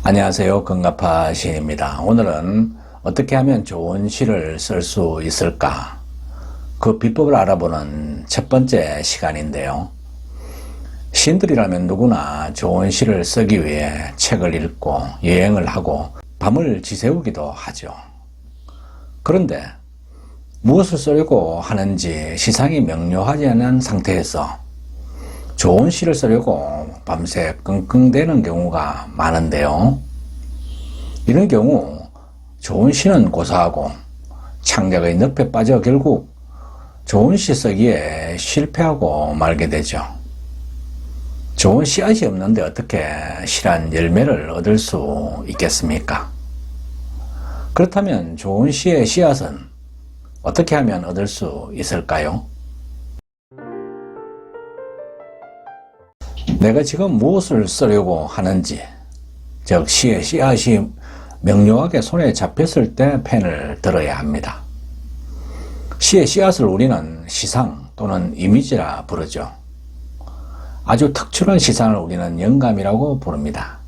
안녕하세요. 건가파 시인입니다. 오늘은 어떻게 하면 좋은 시를 쓸 수 있을까? 그 비법을 알아보는 첫 번째 시간인데요. 시인들이라면 누구나 좋은 시를 쓰기 위해 책을 읽고 여행을 하고 밤을 지새우기도 하죠. 그런데 무엇을 쓰려고 하는지 시상이 명료하지 않은 상태에서 좋은 시를 쓰려고 밤새 끙끙대는 경우가 많은데요. 이런 경우 좋은 시는 고사하고 창작의 늪에 빠져 결국 좋은 시 쓰기에 실패하고 말게 되죠. 좋은 씨앗이 없는데 어떻게 실한 열매를 얻을 수 있겠습니까? 그렇다면 좋은 시의 씨앗은 어떻게 하면 얻을 수 있을까요? 내가 지금 무엇을 쓰려고 하는지, 즉 시의 씨앗이 명료하게 손에 잡혔을 때 펜을 들어야 합니다. 시의 씨앗을 우리는 시상 또는 이미지라 부르죠. 아주 특출한 시상을 우리는 영감이라고 부릅니다.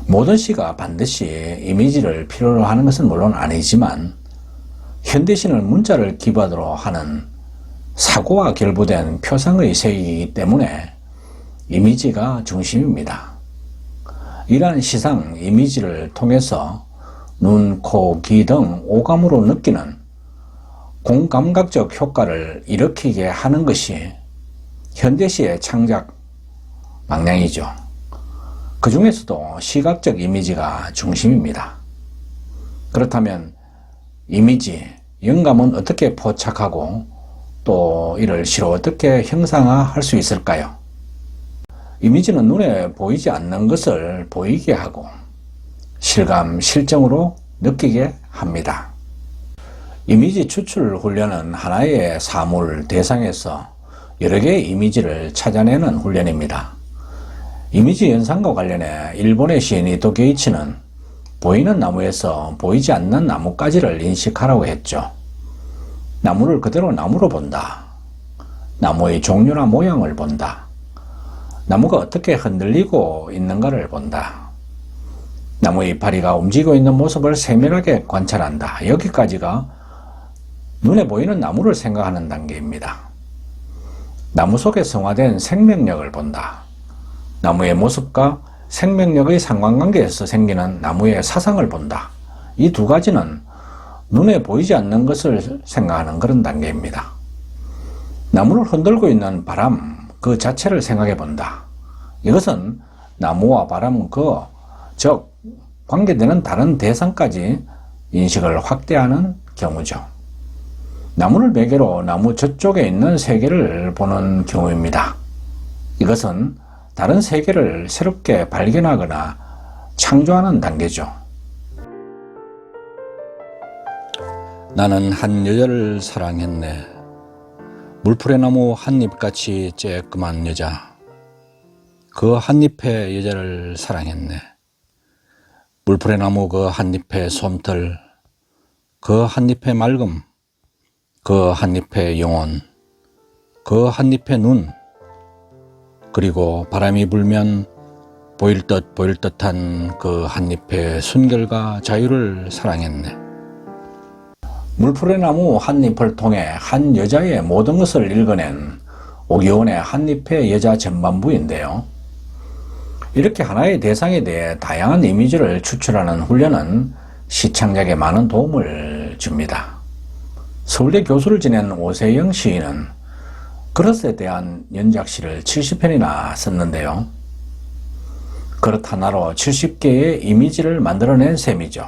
모든 시가 반드시 이미지를 필요로 하는 것은 물론 아니지만 현대시는 문자를 기반으로 하는 사고와 결부된 표상의 세계이기 때문에 이미지가 중심입니다. 이러한 시상, 이미지를 통해서 눈, 코, 귀 등 오감으로 느끼는 공감각적 효과를 일으키게 하는 것이 현대시의 창작 방향이죠. 그 중에서도 시각적 이미지가 중심입니다. 그렇다면 이미지, 영감은 어떻게 포착하고 또 이를 시로 어떻게 형상화할 수 있을까요? 이미지는 눈에 보이지 않는 것을 보이게 하고 실감, 실정으로 느끼게 합니다. 이미지 추출 훈련은 하나의 사물, 대상에서 여러 개의 이미지를 찾아내는 훈련입니다. 이미지 연상과 관련해 일본의 시인 이토 게이치는 보이는 나무에서 보이지 않는 나무까지를 인식하라고 했죠. 나무를 그대로 나무로 본다. 나무의 종류나 모양을 본다. 나무가 어떻게 흔들리고 있는가를 본다. 나무의 이파리가 움직이고 있는 모습을 세밀하게 관찰한다. 여기까지가 눈에 보이는 나무를 생각하는 단계입니다. 나무 속에 성화된 생명력을 본다. 나무의 모습과 생명력의 상관관계에서 생기는 나무의 사상을 본다. 이 두 가지는 눈에 보이지 않는 것을 생각하는 그런 단계입니다. 나무를 흔들고 있는 바람, 그 자체를 생각해 본다. 이것은 나무와 바람, 즉 관계되는 다른 대상까지 인식을 확대하는 경우죠. 나무를 매개로 나무 저쪽에 있는 세계를 보는 경우입니다. 이것은 다른 세계를 새롭게 발견하거나 창조하는 단계죠. 나는 한 여자를 사랑했네. 물풀의 나무 한잎같이 쬐끄만 여자. 그 한잎의 여자를 사랑했네. 물풀의 나무 그 한잎의 솜털, 그 한잎의 맑음, 그 한잎의 영혼, 그 한잎의 눈, 그리고 바람이 불면 보일 듯한 그 한잎의 순결과 자유를 사랑했네. 물풀의 나무 한잎을 통해 한 여자의 모든 것을 읽어낸 오기원의 한잎의 여자 전반부인데요. 이렇게 하나의 대상에 대해 다양한 이미지를 추출하는 훈련은 시창작에 많은 도움을 줍니다. 서울대 교수를 지낸 오세영 시인은 그릇에 대한 연작시를 70편이나 썼는데요. 그릇 하나로 70개의 이미지를 만들어낸 셈이죠.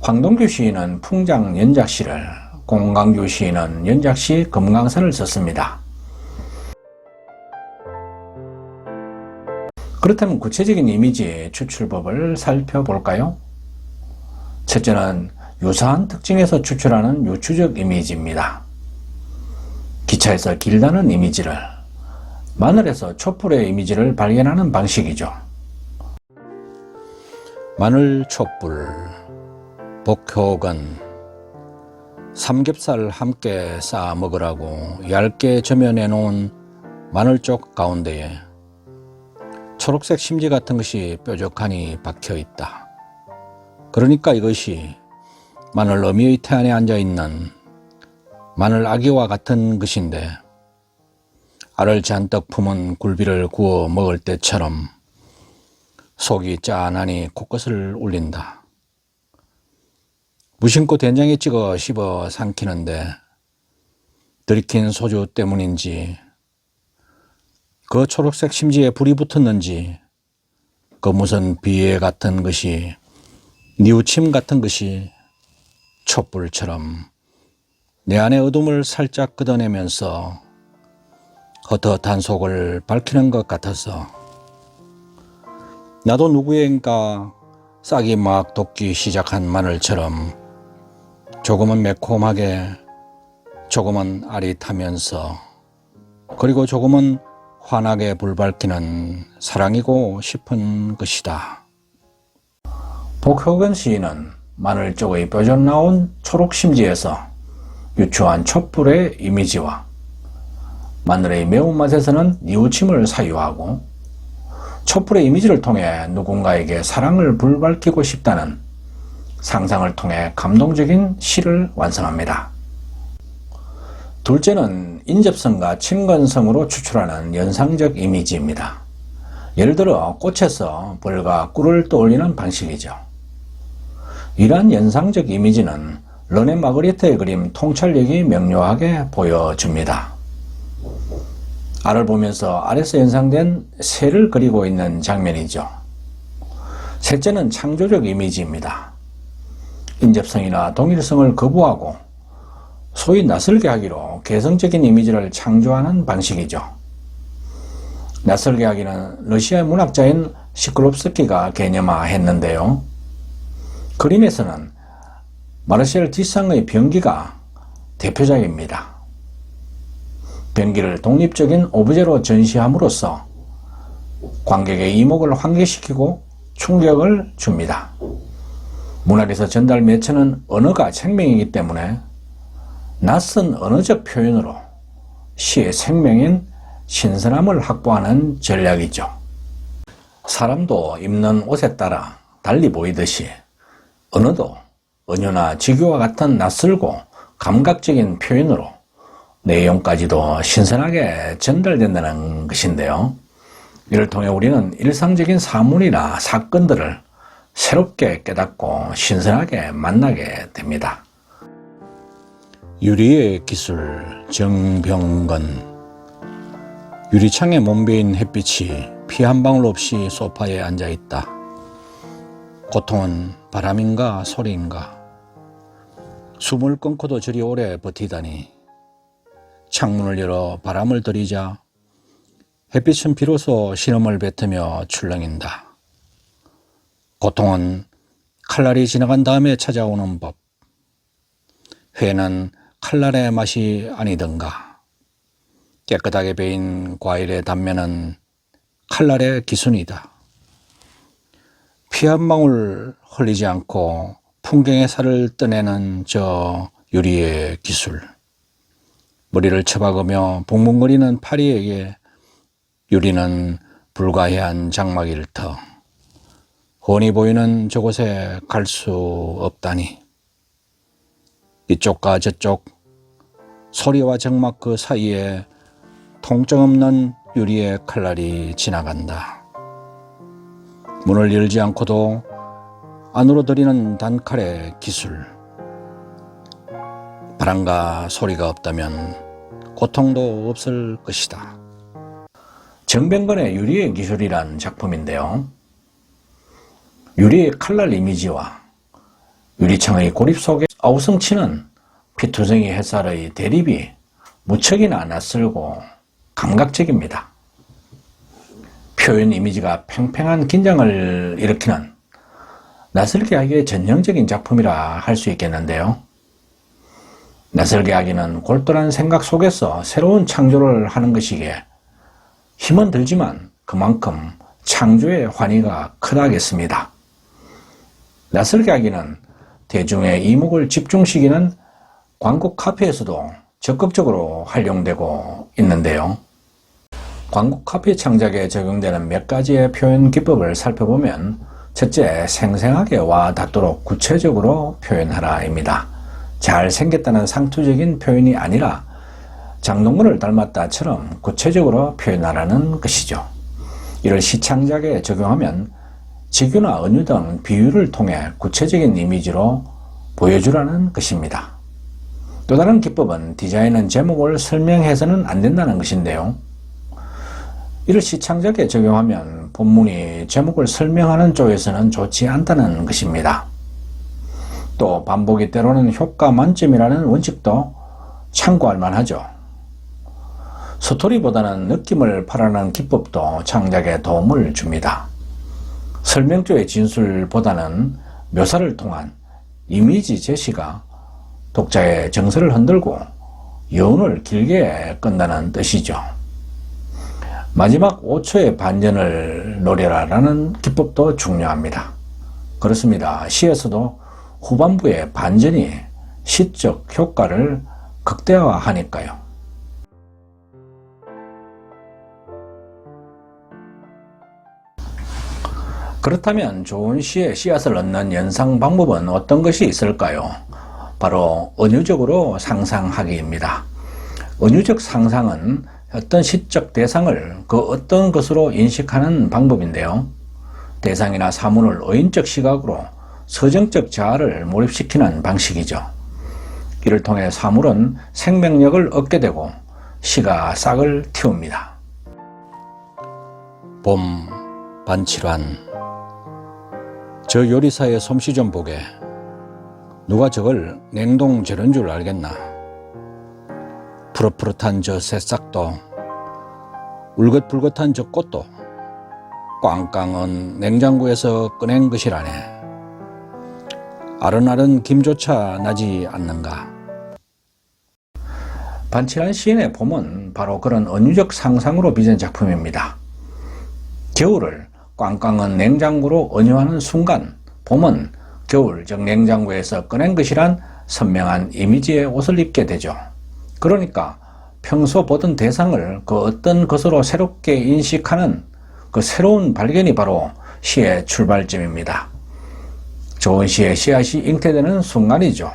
황동규 시인은 풍장 연작시를, 공강규 시인은 연작시 금강산을 썼습니다. 그렇다면 구체적인 이미지 추출법을 살펴볼까요? 첫째는 유사한 특징에서 추출하는 유추적 이미지입니다. 기차에서 길다는 이미지를, 마늘에서 촛불의 이미지를 발견하는 방식이죠. 마늘 촛불, 복효건, 삼겹살 함께 싸 먹으라고 얇게 저면해 놓은 마늘쪽 가운데에 초록색 심지 같은 것이 뾰족하니 박혀 있다. 그러니까 이것이 마늘 어미의 태 안에 앉아있는 마늘 아기와 같은 것인데, 알을 잔뜩 품은 굴비를 구워 먹을 때처럼 속이 짠하니 코끝을 울린다. 무심코 된장에 찍어 씹어 삼키는데 들이킨 소주 때문인지 그 초록색 심지에 불이 붙었는지 그 무슨 비애 같은 것이, 뉘우침 같은 것이 촛불처럼 내 안의 어둠을 살짝 걷어내면서 헛헛한 속을 밝히는 것 같아서 나도 누구인가 싹이 막 돋기 시작한 마늘처럼 조금은 매콤하게, 조금은 아릿하면서, 그리고 조금은 환하게 불밝히는 사랑이고 싶은 것이다. 복효근 시인은 마늘 쪽의 뾰족 나온 초록 심지에서 유추한 촛불의 이미지와 마늘의 매운맛에서는 뉘우침을 사유하고 촛불의 이미지를 통해 누군가에게 사랑을 불밝히고 싶다는 상상을 통해 감동적인 시를 완성합니다. 둘째는 인접성과 친근성으로 추출하는 연상적 이미지입니다. 예를 들어 꽃에서 벌과 꿀을 떠올리는 방식이죠. 이러한 연상적 이미지는 르네 마그리트의 그림 통찰력이 명료하게 보여줍니다. 알을 보면서 알에서 연상된 새를 그리고 있는 장면이죠. 셋째는 창조적 이미지입니다. 인접성이나 동일성을 거부하고 소위 낯설게 하기로 개성적인 이미지를 창조하는 방식이죠. 낯설게 하기는 러시아 문학자인 시클롭스키가 개념화했는데요. 그림에서는 마르셀 디상의 변기가 대표작입니다. 변기를 독립적인 오브제로 전시함으로써 관객의 이목을 환기시키고 충격을 줍니다. 문학에서 전달 매체는 언어가 생명이기 때문에 낯선 언어적 표현으로 시의 생명인 신선함을 확보하는 전략이죠. 사람도 입는 옷에 따라 달리 보이듯이 언어도 은유나 직유와 같은 낯설고 감각적인 표현으로 내용까지도 신선하게 전달된다는 것인데요. 이를 통해 우리는 일상적인 사물이나 사건들을 새롭게 깨닫고 신선하게 만나게 됩니다. 유리의 기술 정병건. 유리창에 몸베인 햇빛이 피 한 방울 없이 소파에 앉아있다. 고통은 바람인가 소리인가. 숨을 끊고도 저리 오래 버티다니. 창문을 열어 바람을 들이자 햇빛은 비로소 신음을 뱉으며 출렁인다. 고통은 칼날이 지나간 다음에 찾아오는 법. 회는 칼날의 맛이 아니던가. 깨끗하게 베인 과일의 단면은 칼날의 기순이다. 피 한 방울 흘리지 않고 풍경의 살을 떠내는 저 유리의 기술. 머리를 처박으며 붕붕거리는 파리에게 유리는 불가해한 장막일 터. 훤히 보이는 저곳에 갈 수 없다니. 이쪽과 저쪽, 소리와 정막 그 사이에 통증 없는 유리의 칼날이 지나간다. 문을 열지 않고도 안으로 들이는 단칼의 기술. 바람과 소리가 없다면 고통도 없을 것이다. 정병건의 유리의 기술이란 작품인데요. 유리의 칼날 이미지와 유리창의 고립 속에 아우성치는 피투성이 햇살의 대립이 무척이나 낯설고 감각적입니다. 표현 이미지가 팽팽한 긴장을 일으키는 낯설게 하기에 전형적인 작품이라 할 수 있겠는데요. 낯설게 하기는 골똘한 생각 속에서 새로운 창조를 하는 것이기에 힘은 들지만 그만큼 창조의 환희가 크다겠습니다. 낯설게 하기는 대중의 이목을 집중시키는 광고 카페에서도 적극적으로 활용되고 있는데요. 광고 카피 창작에 적용되는 몇 가지의 표현 기법을 살펴보면 첫째, 생생하게 와 닿도록 구체적으로 표현하라입니다. 잘생겼다는 상투적인 표현이 아니라 장동건을 닮았다처럼 구체적으로 표현하라는 것이죠. 이를 시창작에 적용하면 직유나 은유 등 비유를 통해 구체적인 이미지로 보여주라는 것입니다. 또 다른 기법은 디자인은 제목을 설명해서는 안 된다는 것인데요. 이를 시창작에 적용하면 본문이 제목을 설명하는 쪽에서는 좋지 않다는 것입니다. 또 반복이 때로는 효과 만점이라는 원칙도 참고할 만하죠. 스토리보다는 느낌을 팔아내는 기법도 창작에 도움을 줍니다. 설명조의 진술보다는 묘사를 통한 이미지 제시가 독자의 정서를 흔들고 여운을 길게 끈다는 뜻이죠. 마지막 5초의 반전을 노려라라는 기법도 중요합니다. 그렇습니다. 시에서도 후반부의 반전이 시적 효과를 극대화하니까요. 그렇다면 좋은 시에 씨앗을 얻는 연상 방법은 어떤 것이 있을까요? 바로 은유적으로 상상하기입니다. 은유적 상상은 어떤 시적 대상을 그 어떤 것으로 인식하는 방법인데요. 대상이나 사물을 의인적 시각으로 서정적 자아를 몰입시키는 방식이죠. 이를 통해 사물은 생명력을 얻게 되고 시가 싹을 틔웁니다. 봄, 반칠환. 저 요리사의 솜씨 좀 보게. 누가 저걸 냉동 재료인 줄 알겠나. 푸릇푸릇한 저 새싹도, 울긋불긋한 저 꽃도 꽝꽝은 냉장고에서 꺼낸 것이라네. 아른아른 김조차 나지 않는가. 반칠환 시인의 봄은 바로 그런 은유적 상상으로 빚은 작품입니다. 겨울을 꽝꽝은 냉장고로 은유하는 순간 봄은 겨울, 즉 냉장고에서 꺼낸 것이란 선명한 이미지의 옷을 입게 되죠. 그러니까 평소 보던 대상을 그 어떤 것으로 새롭게 인식하는 그 새로운 발견이 바로 시의 출발점입니다. 좋은 시의 씨앗이 잉태되는 순간이죠.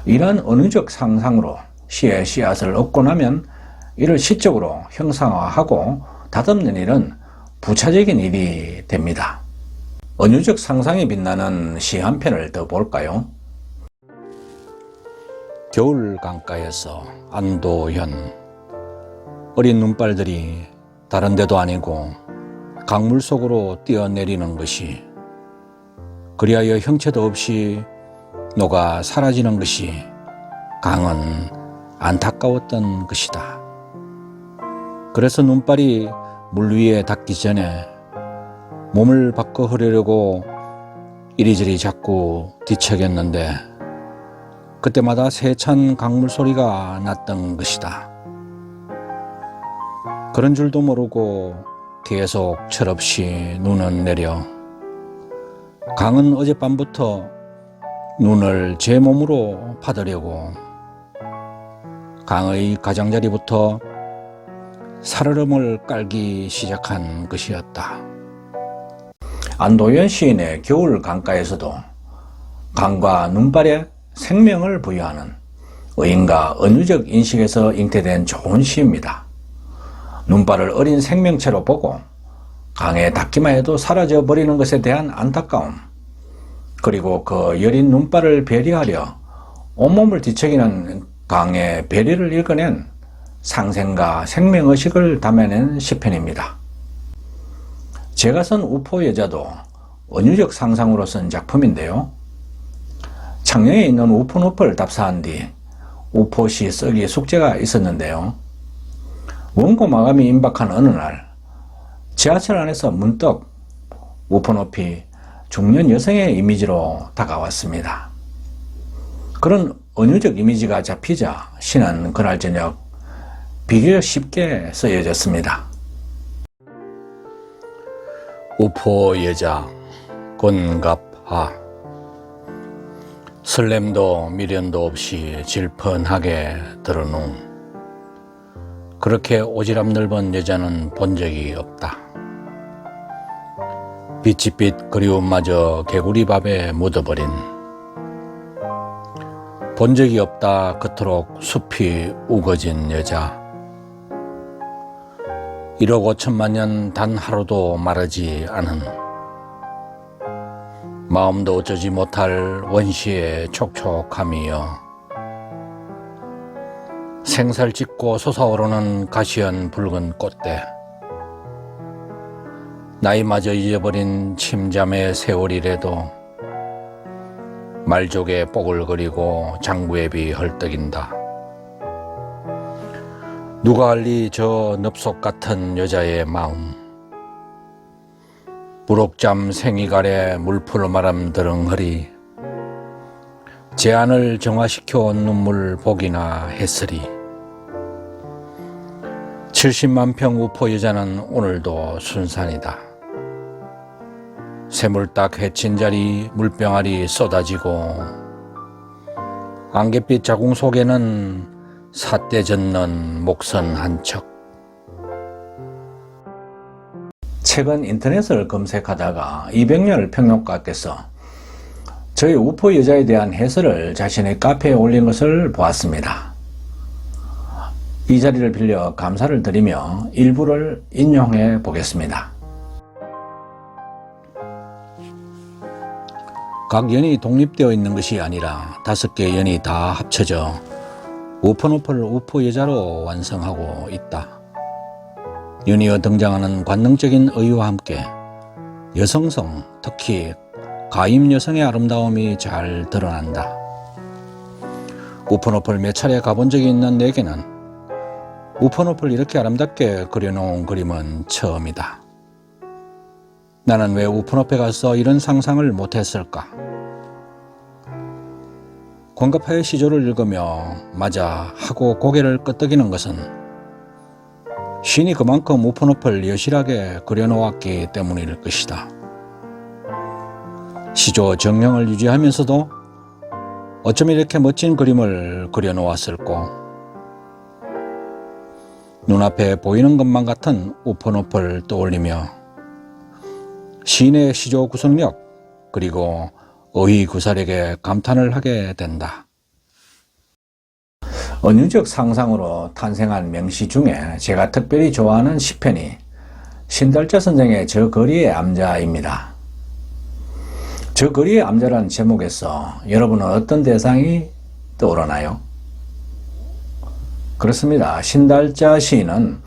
이러한 은유적 상상으로 시의 씨앗을 얻고 나면 이를 시적으로 형상화하고 다듬는 일은 부차적인 일이 됩니다. 은유적 상상이 빛나는 시 한 편을 더 볼까요? 겨울 강가에서 안도현. 어린 눈발들이 다른 데도 아니고 강물 속으로 뛰어내리는 것이, 그리하여 형체도 없이 녹아 사라지는 것이 강은 안타까웠던 것이다. 그래서 눈발이 물 위에 닿기 전에 몸을 바꿔 흐르려고 이리저리 자꾸 뒤척였는데 그때마다 세찬 강물 소리가 났던 것이다. 그런 줄도 모르고 계속 철없이 눈은 내려 강은 어젯밤부터 눈을 제 몸으로 받으려고 강의 가장자리부터 살얼음을 깔기 시작한 것이었다. 안도현 시인의 겨울 강가에서도 강과 눈발에 생명을 부여하는 의인과 은유적 인식에서 잉태된 좋은 시입니다. 눈발을 어린 생명체로 보고 강에 닿기만 해도 사라져 버리는 것에 대한 안타까움, 그리고 그 여린 눈발을 배려하려 온몸을 뒤척이는 강의 배려를 읽어낸 상생과 생명의식을 담아낸 시편입니다. 제가 쓴 우포여자도 은유적 상상으로 쓴 작품인데요. 창녕에 있는 우포늪을 답사한 뒤 우포시 쓰기 숙제가 있었는데요. 원고 마감이 임박한 어느 날 지하철 안에서 문득 우포늪이 중년 여성의 이미지로 다가왔습니다. 그런 은유적 이미지가 잡히자 시는 그날 저녁 비교적 쉽게 쓰여졌습니다. 우포여자 권갑하. 설렘도 미련도 없이 질펀하게 들어놓은 그렇게 오지랖 넓은 여자는 본 적이 없다. 빛이 그리움마저 개구리밥에 묻어버린 본 적이 없다 그토록 숲이 우거진 여자. 1억 5천만 년 단 하루도 마르지 않은 마음도 어쩌지 못할 원시의 촉촉함이여 생살 짙고 솟아오르는 가시연 붉은 꽃대 나이마저 잊어버린 침잠의 세월이라도 말족에 뽀글거리고 장구앱이 헐떡인다. 누가 알리 저 늪속 같은 여자의 마음. 무록잠 생이갈에 물풀 마름 드릉허리 제안을 정화시켜 온 눈물 복이나 했으리. 70만 평 우포 여자는 오늘도 순산이다. 새물딱 해친 자리 물병아리 쏟아지고 안갯빛 자궁 속에는 삿대 젖는 목선 한 척. 최근 인터넷을 검색하다가 200년 평론가께서 저희 우포 여자에 대한 해설을 자신의 카페에 올린 것을 보았습니다. 이 자리를 빌려 감사를 드리며 일부를 인용해 보겠습니다. 각 연이 독립되어 있는 것이 아니라 5개 연이 다 합쳐져 우포노폴 우포 여자로 완성하고 있다. 연이어 등장하는 관능적인 의유와 함께 여성성, 특히 가임 여성의 아름다움이 잘 드러난다. 우포노폴 몇 차례 가본 적이 있는 내게는 우포노폴 이렇게 아름답게 그려놓은 그림은 처음이다. 나는 왜 우포노폴에 가서 이런 상상을 못했을까? 권가파의 시조를 읽으며 맞아 하고 고개를 끄덕이는 것은 시인이 그만큼 우포노폴을 여실하게 그려놓았기 때문일 것이다. 시조 정형을 유지하면서도 어쩜 이렇게 멋진 그림을 그려놓았을꼬? 눈앞에 보이는 것만 같은 우포노폴을 떠올리며 시인의 시조 구성력 그리고 어휘구사력에 감탄을 하게 된다. 은유적 상상으로 탄생한 명시 중에 제가 특별히 좋아하는 시편이 신달자 선생의 저 거리의 암자입니다. 저 거리의 암자라는 제목에서 여러분은 어떤 대상이 떠오르나요? 그렇습니다. 신달자 시인은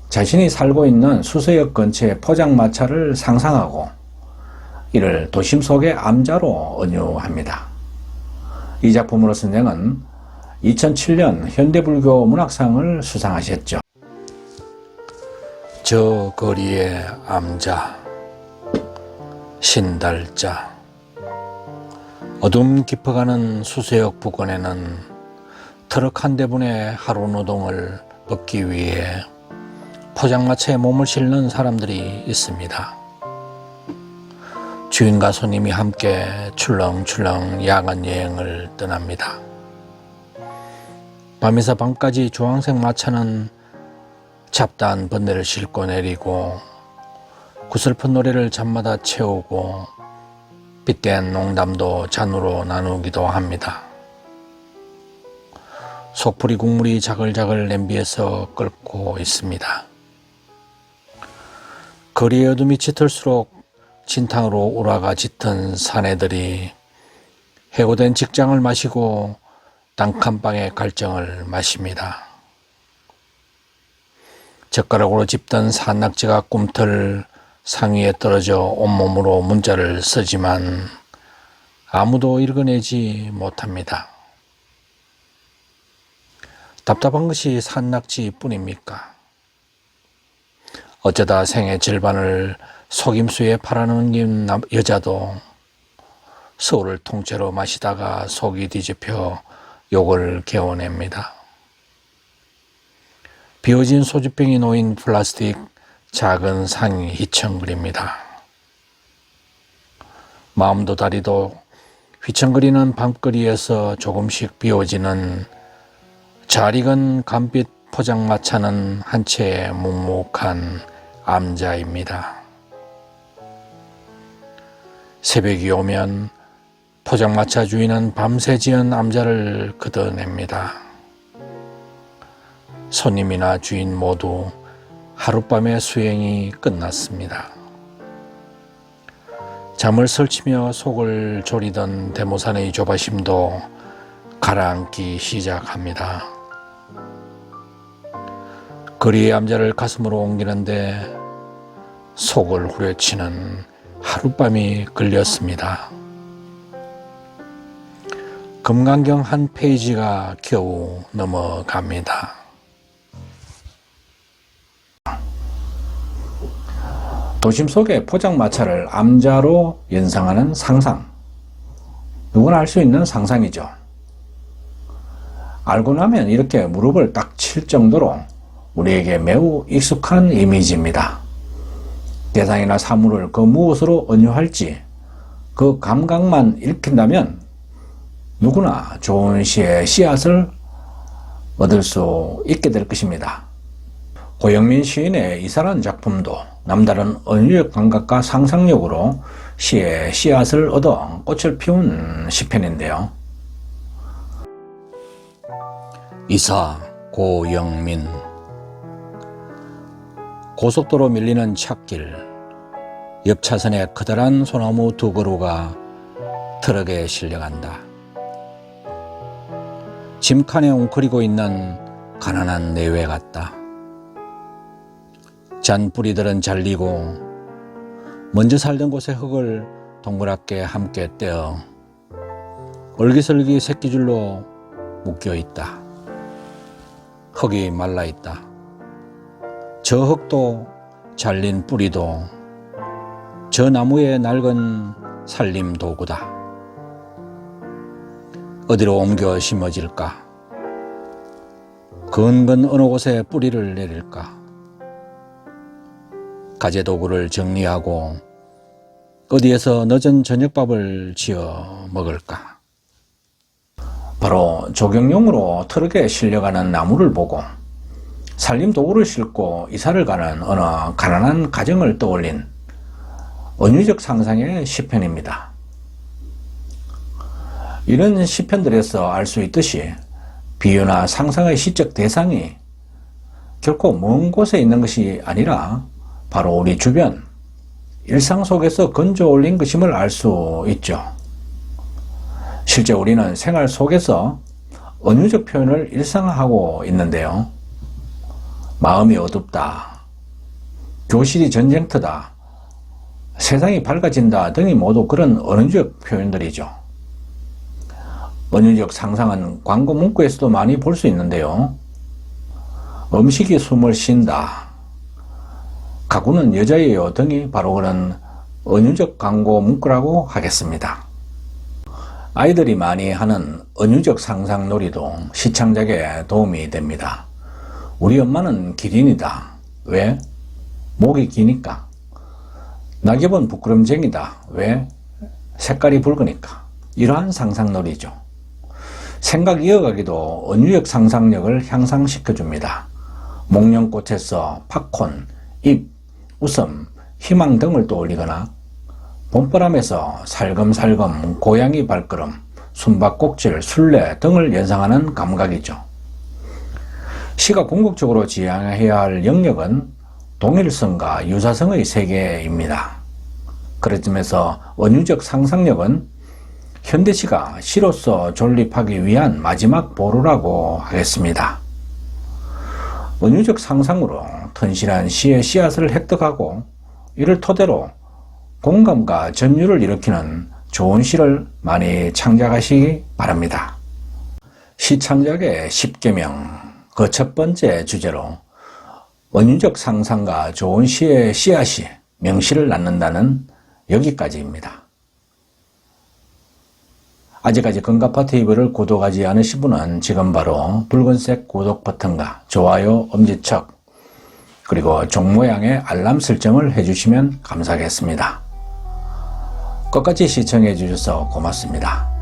자신이 살고 있는 수서역 근처의 포장마차를 상상하고 이를 도심 속의 암자로 은유합니다. 이 작품으로 선생은 2007년 현대불교 문학상을 수상하셨죠. 저 거리의 암자, 신달자. 어둠 깊어가는 수서역 부근에는 트럭 한 대분의 하루 노동을 얻기 위해 포장마차에 몸을 실는 사람들이 있습니다. 주인과 손님이 함께 출렁출렁 야간 여행을 떠납니다. 밤에서 밤까지 주황색 마차는 잡다한 번뇌를 싣고 내리고 구슬픈 노래를 잠마다 채우고 빗댄 농담도 잔으로 나누기도 합니다. 속풀이 국물이 자글자글 냄비에서 끓고 있습니다. 거리의 어둠이 짙을수록 진탕으로 우라가 짙은 사내들이 해고된 직장을 마시고 단칸방의 갈증을 마십니다. 젓가락으로 집던 산낙지가 꿈틀 상위에 떨어져 온몸으로 문자를 쓰지만 아무도 읽어내지 못합니다. 답답한 것이 산낙지뿐입니까? 어쩌다 생의 절반을 속임수에 팔아넘긴 여자도 서울을 통째로 마시다가 속이 뒤집혀 욕을 개어냅니다. 비워진 소주병이 놓인 플라스틱 작은 상이 휘청거립니다. 마음도 다리도 휘청거리는 밤거리에서 조금씩 비워지는 잘 익은 감빛 포장마차는 한 채의 묵묵한 암자입니다. 새벽이 오면 포장마차 주인은 밤새 지은 암자를 걷어냅니다. 손님이나 주인 모두 하룻밤의 수행이 끝났습니다. 잠을 설치며 속을 졸이던 대모산의 조바심도 가라앉기 시작합니다. 거리의 암자를 가슴으로 옮기는데 속을 후려치는 하룻밤이 걸렸습니다. 금강경 한 페이지가 겨우 넘어갑니다. 도심 속의 포장마차를 암자로 연상하는 상상. 누구나 알 수 있는 상상이죠. 알고 나면 이렇게 무릎을 딱 칠 정도로 우리에게 매우 익숙한 이미지입니다. 대상이나 사물을 그 무엇으로 은유할지 그 감각만 읽힌다면 누구나 좋은 시의 씨앗을 얻을 수 있게 될 것입니다. 고영민 시인의 이사라는 작품도 남다른 은유적 감각과 상상력으로 시의 씨앗을 얻어 꽃을 피운 시편인데요. 이사 고영민. 고속도로 밀리는 찻길, 옆 차선에 커다란 소나무 두 그루가 트럭에 실려간다. 짐칸에 웅크리고 있는 가난한 내외 같다. 잔뿌리들은 잘리고 먼저 살던 곳의 흙을 동그랗게 함께 떼어 얼기설기 새끼줄로 묶여 있다. 흙이 말라 있다. 저 흙도 잘린 뿌리도 저 나무의 낡은 살림 도구다. 어디로 옮겨 심어질까? 그 은근 어느 곳에 뿌리를 내릴까? 가재도구를 정리하고 어디에서 늦은 저녁밥을 지어 먹을까? 바로 조경용으로 트럭에 실려가는 나무를 보고 살림 도구를 싣고 이사를 가는 어느 가난한 가정을 떠올린 은유적 상상의 시편입니다. 이런 시편들에서 알 수 있듯이 비유나 상상의 시적 대상이 결코 먼 곳에 있는 것이 아니라 바로 우리 주변, 일상 속에서 건져 올린 것임을 알 수 있죠. 실제 우리는 생활 속에서 은유적 표현을 일상화하고 있는데요. 마음이 어둡다, 교실이 전쟁터다, 세상이 밝아진다 등이 모두 그런 은유적 표현들이죠. 은유적 상상은 광고 문구에서도 많이 볼 수 있는데요. 음식이 숨을 쉰다, 가구는 여자예요 등이 바로 그런 은유적 광고 문구라고 하겠습니다. 아이들이 많이 하는 은유적 상상 놀이도 시창작에 도움이 됩니다. 우리 엄마는 기린이다. 왜? 목이 기니까. 낙엽은 부끄럼쟁이다. 왜? 색깔이 붉으니까. 이러한 상상놀이죠. 생각 이어가기도 은유적 상상력을 향상시켜줍니다. 목련꽃에서 팝콘, 잎, 웃음, 희망 등을 떠올리거나 봄바람에서 살금살금 고양이 발걸음, 숨바꼭질, 술래 등을 연상하는 감각이죠. 시가 궁극적으로 지향해야 할 영역은 동일성과 유사성의 세계입니다. 그렇지면서 은유적 상상력은 현대시가 시로서 존립하기 위한 마지막 보루라고 하겠습니다. 은유적 상상으로 튼실한 시의 씨앗을 획득하고 이를 토대로 공감과 전율을 일으키는 좋은 시를 많이 창작하시기 바랍니다. 시 창작의 10계명, 그 첫 번째 주제로 은유적 상상과 좋은 시의 씨앗이 명시를 낳는다는 여기까지입니다. 아직까지 건가파TV를 구독하지 않으신 분은 지금 바로 붉은색 구독 버튼과 좋아요, 엄지척, 그리고 종 모양의 알람 설정을 해주시면 감사하겠습니다. 끝까지 시청해 주셔서 고맙습니다.